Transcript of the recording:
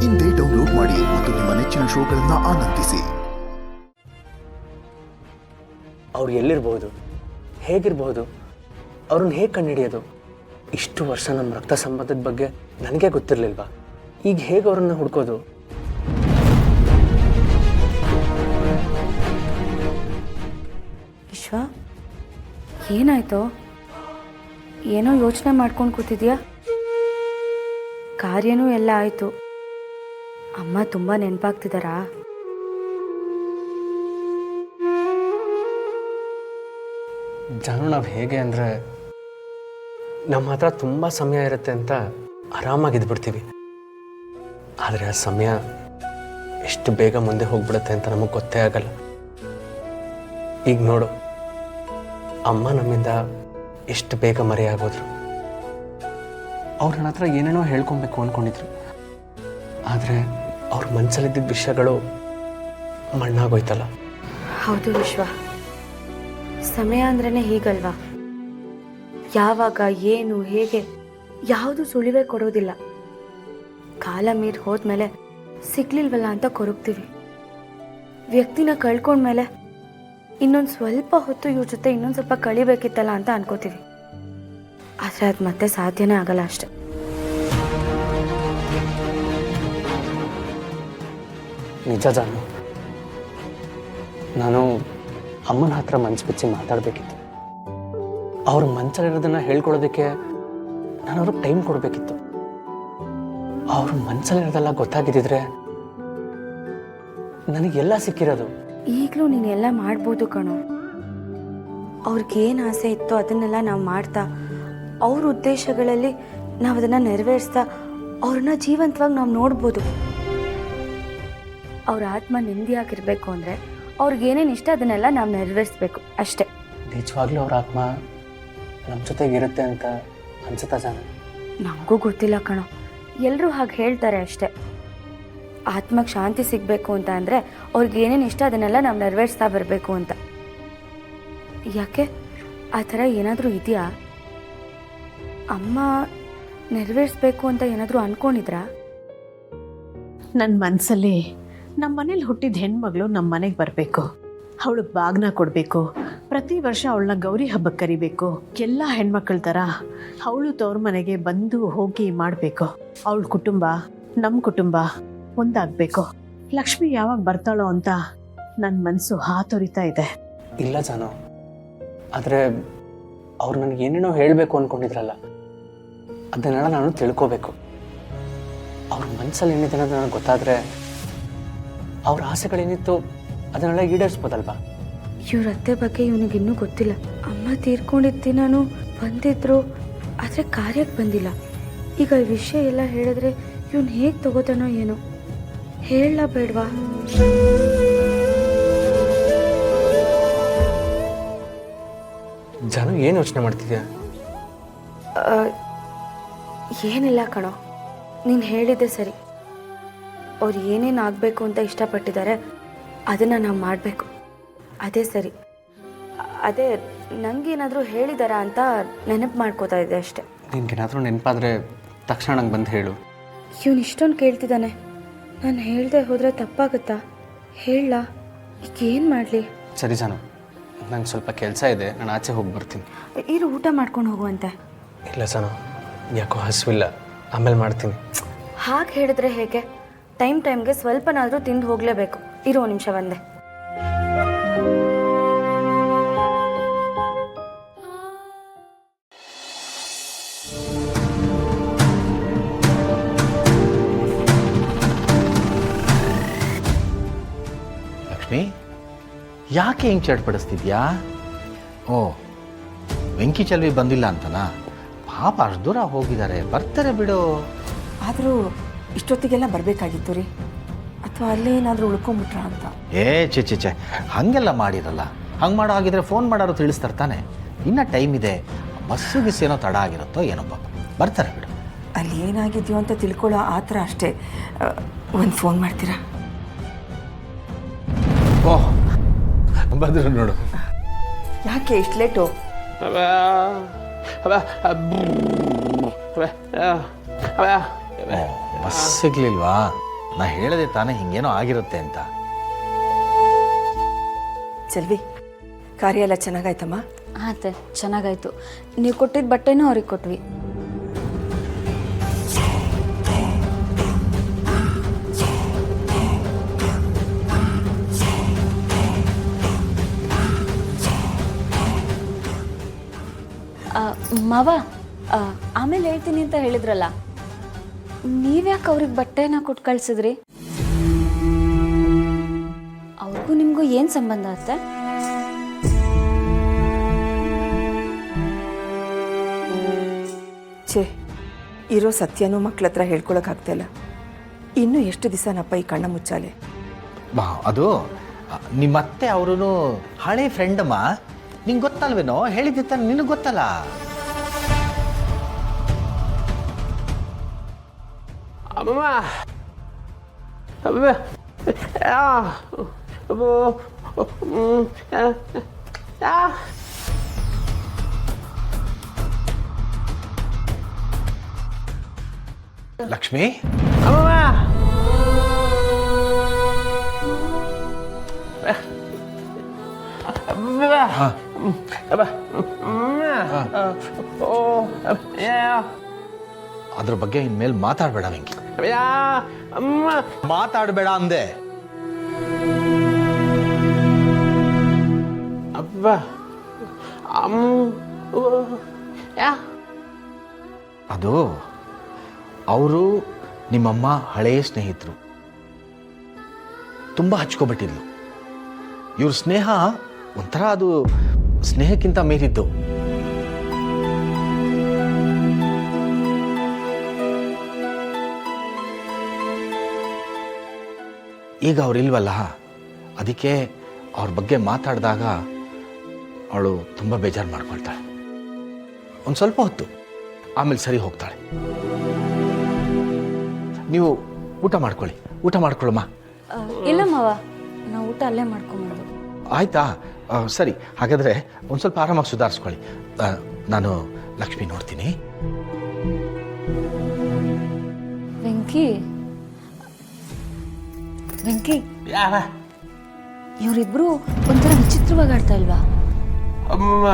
ಇಂದೇ ಡೌನ್ಲೋಡ್ ಮಾಡಿ ಮತ್ತು ನಿಮ್ಮ ನೆಚ್ಚಿನ ಶೋಗಳನ್ನು ಆನಂದಿಸಿ. ಅವ್ರು ಎಲ್ಲಿರ್ಬೋದು, ಹೇಗಿರ್ಬೋದು, ಅವ್ರನ್ನ ಹೇಗೆ ಕಂಡುಹಿಡಿಯೋದು? ಇಷ್ಟು ವರ್ಷ ನಮ್ಮ ರಕ್ತ ಸಂಬಂಧದ ಬಗ್ಗೆ ನನಗೆ ಗೊತ್ತಿರಲಿಲ್ವಾ? ಈಗ ಹೇಗೆ ಅವ್ರನ್ನ ಹುಡ್ಕೋದು? ವಿಶ್ವ, ಏನಾಯ್ತು? ಏನೋ ಯೋಚನೆ ಮಾಡ್ಕೊಂಡು ಕೂತಿದ್ಯಾ? ಕಾರ್ಯನೂ ಎಲ್ಲ ಆಯಿತು. ಅಮ್ಮ ತುಂಬ ನೆನಪಾಗ್ತಿದ್ದಾರಾ? ಜಾನು, ನಾವು ಹೇಗೆ ಅಂದರೆ ನಮ್ಮ ಹತ್ರ ತುಂಬ ಸಮಯ ಇರುತ್ತೆ ಅಂತ ಆರಾಮಾಗಿದ್ಬಿಡ್ತೀವಿ. ಆದರೆ ಆ ಸಮಯ ಎಷ್ಟು ಬೇಗ ಮುಂದೆ ಹೋಗ್ಬಿಡುತ್ತೆ ಅಂತ ನಮಗೆ ಗೊತ್ತೇ ಆಗಲ್ಲ. ಈಗ ನೋಡು, ಅಮ್ಮ ನಮ್ಮಿಂದ ಎಷ್ಟು ಬೇಗ ಮರೆಯಾಗೋದ್ರು. ಅವ್ರ ನನ್ನ ಹತ್ರ ಏನೇನೋ ಹೇಳ್ಕೊಬೇಕು ಅಂದ್ಕೊಂಡಿದ್ರು. ಆದರೆ ಅವ್ರ ಮನಸ್ಸಲ್ಲಿದ್ದ ವಿಷಯಗಳು ಮಣ್ಣಾಗೋಯ್ತಲ್ಲ. ಹೌದು ವಿಶ್ವ, ಸಮಯ ಅಂದ್ರೇ ಹೀಗಲ್ವಾ? ಯಾವಾಗ ಏನು ಹೇಗೆ ಯಾವುದು ಸುಳಿವೇ ಕೊಡೋದಿಲ್ಲ. ಕಾಲ ಮೀರಿ ಹೋದ್ಮೇಲೆ ಸಿಗ್ಲಿಲ್ವಲ್ಲ ಅಂತ ಕೊರಗ್ತೀವಿ. ವ್ಯಕ್ತಿನ ಕಳ್ಕೊಂಡ್ಮೇಲೆ ಇನ್ನೊಂದು ಸ್ವಲ್ಪ ಹೊತ್ತು ಇವ್ರ ಜೊತೆ ಇನ್ನೊಂದು ಸ್ವಲ್ಪ ಕಳಿಬೇಕಿತ್ತಲ್ಲ ಅಂತ ಅನ್ಕೋತೀವಿ. ಆದರೆ ಅದು ಮತ್ತೆ ಸಾಧ್ಯನೇ ಆಗಲ್ಲ ಅಷ್ಟೆ. ನಿಜ ಜಾನು, ನಾನು ಅಮ್ಮನ ಹತ್ರ ಮನ್ಸು ಬಿಚ್ಚಿ ಮಾತಾಡಬೇಕಿತ್ತು. ಅವ್ರ ಮನಸ್ಸಲ್ಲಿರೋದನ್ನ ಹೇಳ್ಕೊಳ್ಳೋದಕ್ಕೆ ನಾನು ಅವ್ರಿಗೆ ಟೈಮ್ ಕೊಡಬೇಕಿತ್ತು. ಅವ್ರ ಮನಸ್ಸಲ್ಲಿರೋದೆಲ್ಲ ಗೊತ್ತಾಗಿದ್ದಿದ್ರೆ ನನಗೆಲ್ಲ ಸಿಕ್ಕಿರೋದು. ಈಗಲೂ ನೀನೆಲ್ಲ ಮಾಡ್ಬೋದು ಕಣೋ. ಅವ್ರಿಗೇನು ಆಸೆ ಇತ್ತೋ ಅದನ್ನೆಲ್ಲ ನಾವು ಮಾಡ್ತಾ, ಅವ್ರ ಉದ್ದೇಶಗಳಲ್ಲಿ ನಾವು ಅದನ್ನು ನೆರವೇರಿಸ್ತಾ ಅವ್ರನ್ನ ಜೀವಂತವಾಗಿ ನಾವು ನೋಡ್ಬೋದು. ಅವ್ರ ಆತ್ಮ ನೆಮ್ಮದಿಯಾಗಿರ್ಬೇಕು ಅಂದರೆ ಅವ್ರಿಗೇನೇನು ಇಷ್ಟ ಅದನ್ನೆಲ್ಲ ನಾವು ನೆರವೇರಿಸ್ಬೇಕು ಅಷ್ಟೇ. ನಿಜವಾಗ್ಲೂ ಅವ್ರ ಆತ್ಮ ನಮ್ಮ ಜೊತೆಗಿರುತ್ತೆ ಅಂತ ಅನ್ಸುತ್ತಾ ಜಾನು? ನಮಗೂ ಗೊತ್ತಿಲ್ಲ ಕಣೋ, ಎಲ್ಲರೂ ಹಾಗೆ ಹೇಳ್ತಾರೆ ಅಷ್ಟೆ. ಆತ್ಮಕ್ಕೆ ಶಾಂತಿ ಸಿಗಬೇಕು ಅಂತ ಅಂದರೆ ಅವ್ರಿಗೆ ಏನೇನು ಇಷ್ಟ ಅದನ್ನೆಲ್ಲ ನಾವು ನೆರವೇರಿಸ್ತಾ ಬರಬೇಕು ಅಂತ. ಯಾಕೆ ಆ ಥರ ಏನಾದರೂ ಇದೆಯಾ? ಅಮ್ಮ ನೆರವೇರಿಸ್ಬೇಕು ಅಂತ ಏನಾದರೂ ಅಂದ್ಕೊಂಡಿದ್ರಾ? ನನ್ನ ಮನಸ್ಸಲ್ಲಿ ನಮ್ಮ ಮನೇಲಿ ಹುಟ್ಟಿದ ಹೆಣ್ಮಗಳು ನಮ್ಮ ಮನೆಗೆ ಬರಬೇಕು, ಅವಳಿಗೆ ಬಾಗ್ನ ಕೊಡಬೇಕು, ಪ್ರತಿ ವರ್ಷ ಅವಳನ್ನ ಗೌರಿ ಹಬ್ಬಕ್ಕೆ ಕರಿಬೇಕು, ಎಲ್ಲ ಹೆಣ್ಮಕ್ಳ ಥರ ಅವಳು ತವ್ರ ಮನೆಗೆ ಬಂದು ಹೋಗಿ ಮಾಡಬೇಕು. ಅವಳ ಕುಟುಂಬ ನಮ್ಮ ಕುಟುಂಬ ಒಂದಾಗಬೇಕು. ಲಕ್ಷ್ಮಿ ಯಾವಾಗ ಬರ್ತಾಳೋ ಅಂತ ನನ್ನ ಮನಸ್ಸು ಹಾತೊರಿತಾ ಇದೆ. ಇಲ್ಲ ಜಾನು, ಆದರೆ ಅವ್ರು ನನಗೆ ಏನೇನೋ ಹೇಳಬೇಕು ಅಂದ್ಕೊಂಡಿದ್ರಲ್ಲ, ಅದನ್ನೆಲ್ಲ ನಾನು ತಿಳ್ಕೋಬೇಕು. ಅವ್ರ ಮನಸ್ಸಲ್ಲಿ ಏನಿದೆ ಅನ್ನೋದು ನನಗೆ ಗೊತ್ತಾದರೆ ಅವ್ರ ಆಸೆಗಳೇನಿತ್ತು ಅದನ್ನೆಲ್ಲ ಈಡೇರಿಸ್ಬೋದಲ್ವಾ? ಇವ್ರ ಅತ್ತೆ ಬಗ್ಗೆ ಇವನಿಗಿನ್ನೂ ಗೊತ್ತಿಲ್ಲ. ಅಮ್ಮ ತೀರ್ಕೊಂಡಿದ್ದ ದಿನಾನು ಬಂದಿದ್ರು, ಆದರೆ ಕಾರ್ಯಕ್ಕೆ ಬಂದಿಲ್ಲ. ಈಗ ಈ ವಿಷಯ ಎಲ್ಲ ಹೇಳಿದ್ರೆ ಇವನು ಹೇಗೆ ತಗೋತಾನೋ ಏನೋ. ಹೇಳ ಬೇಡವಾ? ಜಾನು, ಏನು ಯೋಚನೆ ಮಾಡ್ತಿದ್ಯಾ? ಏನಿಲ್ಲ ಕಣೋ, ನೀನು ಹೇಳಿದ್ದೆ ಸರಿ. ಅವ್ರು ಏನೇನು ಆಗಬೇಕು ಅಂತ ಇಷ್ಟಪಟ್ಟಿದ್ದಾರೆ ಅದನ್ನು ನಾವು ಮಾಡಬೇಕು, ಅದೇ ಸರಿ. ಅದೇ ನನಗೇನಾದರೂ ಹೇಳಿದಾರಾ ಅಂತ ನೆನಪು ಮಾಡ್ಕೋತಾ ಇದ್ದೆ ಅಷ್ಟೆ. ನಿನ್ಗೇನಾದರೂ ನೆನಪಾದರೆ ತಕ್ಷಣ ನಂಗೆ ಬಂದು ಹೇಳು. ಇವನು ಇಷ್ಟೊಂದು ಕೇಳ್ತಿದ್ದಾನೆ, ನಾನು ಹೇಳ್ದೆ ಹೋದರೆ ತಪ್ಪಾಗುತ್ತಾ? ಹೇಳಲಾ? ಈಗ ಏನು ಮಾಡಲಿ? ಸರಿ ಜಾನು, ನಂಗೆ ಸ್ವಲ್ಪ ಕೆಲಸ ಇದೆ, ನಾನು ಆಚೆ ಹೋಗಿ ಬರ್ತೀನಿ. ಇರು, ಊಟ ಮಾಡ್ಕೊಂಡು ಹೋಗುವಂತೆ. ಇಲ್ಲ ಜಾನು, ಯಾಕೋ ಹಸಿವಿಲ್ಲ, ಆಮೇಲೆ ಮಾಡ್ತೀನಿ. ಹಾಗೆ ಹೇಳಿದ್ರೆ ಹೇಗೆ? ಟೈಮ್ಗೆ ಸ್ವಲ್ಪನಾದರೂ ತಿಂದು ಹೋಗಲೇಬೇಕು. ಇರೋ ನಿಮಿಷ ಬಂದೆ. ಲಕ್ಷ್ಮಿ, ಯಾಕೆ ಹಿಂಗೆ ಚಡ್ಪಡಿಸ್ತಿದ್ಯಾ? ಓ, ವೆಂಕಿ ಚಲ್ವಿ ಬಂದಿಲ್ಲ ಅಂತನಾ? ಪಾಪ ಅಷ್ಟು ದೂರ ಹೋಗಿದ್ದಾರೆ, ಬರ್ತಾರೆ ಬಿಡು. ಆದರೂ ಇಷ್ಟೊತ್ತಿಗೆಲ್ಲ ಬರಬೇಕಾಗಿತ್ತು ರೀ, ಅಥವಾ ಅಲ್ಲೇ ಏನಾದರೂ ಉಳ್ಕೊಂಬಿಟ್ರಾ ಅಂತ. ಚೆ ಹಾಗೆಲ್ಲ ಮಾಡಿರಲ್ಲ. ಹಂಗೆ ಮಾಡೋ ಆಗಿದ್ರೆ ಫೋನ್ ಮಾಡೋರು ತಿಳಿಸ್ತಾರೆ ತಾನೆ. ಇನ್ನೂ ಟೈಮ್ ಇದೆ, ಬಸ್ಸು ಏನೋ ತಡ ಆಗಿರುತ್ತೋ ಏನೋ, ಪಾಪ ಬರ್ತಾರೆ ಬಿಡು. ಅಲ್ಲಿ ಏನಾಗಿದೆಯೋ ಅಂತ ತಿಳ್ಕೊಳ್ಳೋ ಆ ಥರ ಅಷ್ಟೇ. ಒಂದು ಫೋನ್ ಮಾಡ್ತೀರಾ? ಓಹ್, ಬಂದರು ನೋಡು. ಯಾಕೆ ಇಷ್ಟು ಲೇಟು? ಬಸ್ ಸಿಗ್ಲಿಲ್ವಾ? ನಾ ಹೇಳದೆ ತಾನೇ ಹಿಂಗೇನೋ ಆಗಿರುತ್ತೆ ಅಂತ. ಚೆಲ್ವಿ, ಕಾರ್ಯ ಎಲ್ಲ ಚೆನ್ನಾಗಾಯ್ತಮ್ಮ? ಹಾಂ ಅತ್ತೆ, ಚೆನ್ನಾಗಾಯ್ತು. ನೀವು ಕೊಟ್ಟಿದ್ದ ಬಟ್ಟೆನೂ ಅವ್ರಿಗೆ ಕೊಟ್ವಿ. ಮಾವ, ಆಮೇಲೆ ಹೇಳ್ತೀನಿ ಅಂತ ಹೇಳಿದ್ರಲ್ಲ, ನೀವ್ಯಾಕೆ ಅವ್ರಿಗೆ ಬಟ್ಟೆನ ಕೊಟ್ಟು ಕಳ್ಸಿದ್ರಿ? ಅವ್ರಿಗೂ ನಿಮಗೂ ಏನು ಸಂಬಂಧ ಅತ್ತೆ? ಛೇ, ಇರೋ ಸತ್ಯನೂ ಮಕ್ಳ ಹತ್ರ ಹೇಳ್ಕೊಳಕ್ಕಾಗ್ತಾಯಿಲ್ಲ. ಇನ್ನೂ ಎಷ್ಟು ದಿವಸನಪ್ಪ ಈ ಕಣ್ಣ ಮುಚ್ಚಾಲೆ? ಅದು ನಿಮ್ಮತ್ತೆ ಅವರು ಹಳೆ ಫ್ರೆಂಡಮ್ಮ. ನಿಂಗೆ ಗೊತ್ತಲ್ವೇನೋ, ಹೇಳಿದ್ದೆ ತಾನೆ, ನಿನಗೆ ಗೊತ್ತಲ್ಲ. ಅಮ್ಮ ಅಮ್ಮ ಲಕ್ಷ್ಮಿ, ಅಮ್ಮ ಅದ್ರ ಬಗ್ಗೆ ಇನ್ಮೇಲೆ ಮಾತಾಡಬೇಡ ವೆಂಕಿ. ಮಾತಾಡಬೇಡ ಅಂದೆ. ಅಬ್ಬ ಅದು ಅವರು ನಿಮ್ಮಮ್ಮ ಹಳೆಯ ಸ್ನೇಹಿತರು, ತುಂಬ ಹಚ್ಕೊಬಿಟ್ಟಿದ್ಲು. ಇವ್ರ ಸ್ನೇಹ ಒಂಥರ ಅದು ಸ್ನೇಹಕ್ಕಿಂತ ಮೀರಿದ್ದು. ಈಗ ಅವ್ರಿಲ್ವಲ್ಲ, ಅದಕ್ಕೆ ಅವ್ರ ಬಗ್ಗೆ ಮಾತಾಡಿದಾಗ ಅವಳು ತುಂಬ ಬೇಜಾರು ಮಾಡ್ಕೊಳ್ತಾಳೆ. ಒಂದು ಸ್ವಲ್ಪ ಹೊತ್ತು, ಆಮೇಲೆ ಸರಿ ಹೋಗ್ತಾಳೆ. ನೀವು ಊಟ ಮಾಡ್ಕೊಳ್ಳಿ. ಊಟ ಮಾಡ್ಕೊಳ್ಳಮ್ಮ. ಇಲ್ಲ ಮಾವ, ನಾವು ಊಟ ಅಲ್ಲೇ ಮಾಡ್ಕೊಂಬಂದು. ಆಯ್ತಾ? ಸರಿ, ಹಾಗಾದರೆ ಒಂದು ಸ್ವಲ್ಪ ಆರಾಮಾಗಿ ಸುಧಾರಿಸ್ಕೊಳ್ಳಿ. ನಾನು ಲಕ್ಷ್ಮಿ ನೋಡ್ತೀನಿ. ವೆಂಕಿ, ವೆಂಕಿ, ಇವರಿಬ್ರು ಒಂಥರ ವಿಚಿತ್ರವಾಗಿ ಆಡ್ತಾ ಇಲ್ವಾ? ಅಮ್ಮ